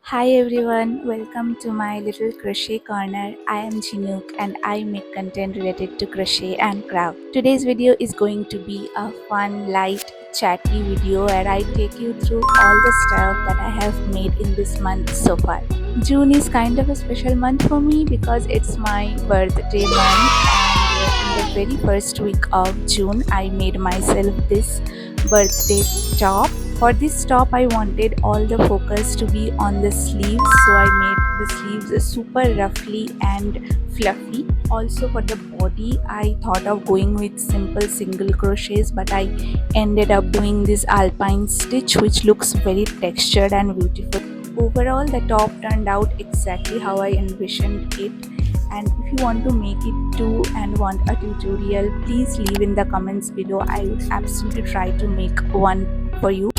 Hi everyone, welcome to my little crochet corner. I am Jhinuk and I make content related to crochet and craft. Today's video is going to be a fun, light, chatty video where I take you through all the stuff that I have made in this month so far. June is kind of a special month for me because it's my birthday month, and in the very first week of June I made myself this birthday top. For this top I wanted all the focus to be on the sleeves, so I made the sleeves super ruffly and fluffy. Also for the body I thought of going with simple single crochets, but I ended up doing this alpine stitch which looks very textured and beautiful. Overall the top turned out exactly how I envisioned it, and if you want to make it too and want a tutorial, please leave in the comments below. I would absolutely try to make one for you.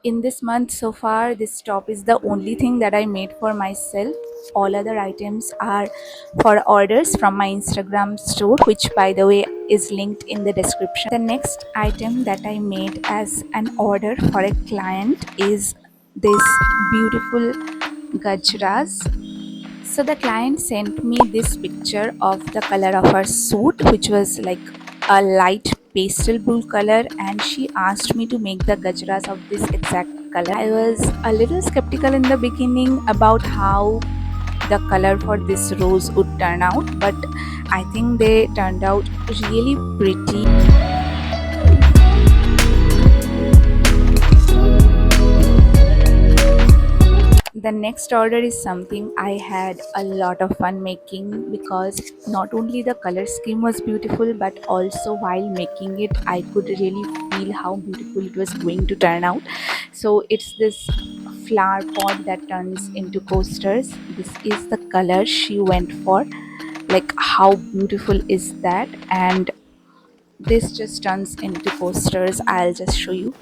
In this month so far, this top is the only thing that I made for myself. All other items are for orders from my Instagram store, which by the way is linked in the description. The next item that I made as an order for a client is this beautiful Gajas. So the client sent me this picture of the color of her suit, which was like a light pastel blue color, and she asked me to make the gajras of this exact color. I was a little skeptical in the beginning about how the color for this rose would turn out, but I think they turned out really pretty. The next order is something I had a lot of fun making, because not only the color scheme was beautiful, but also while making it I could really feel how beautiful it was going to turn out. So it's this flower pot that turns into coasters. This is the color she went for. Like, how beautiful is that? And this just turns into coasters. I'll just show you.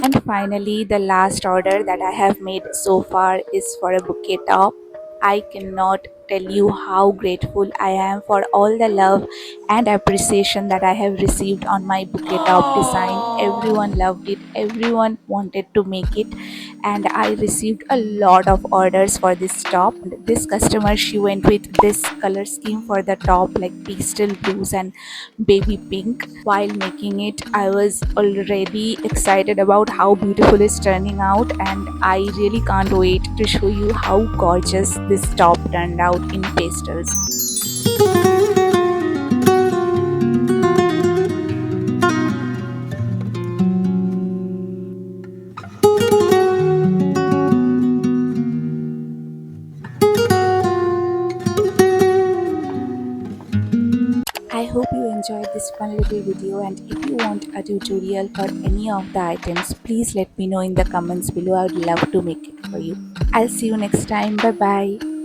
And finally, the last order that I have made so far is for a bouquet top. I cannot tell you how grateful I am for all the love and appreciation that I have received on my bouquet top design. Everyone loved it, everyone wanted to make it, and I received a lot of orders for this top. This customer, she went with this color scheme for the top, like pastel blues and baby pink. While making it, I was already excited about how beautiful it's turning out, and I really can't wait to show you how gorgeous this top turned out in pastels. I hope you enjoyed this fun little video, and if you want a tutorial for any of the items, please let me know in the comments below. I would love to make it for you. I'll see you next time. Bye bye.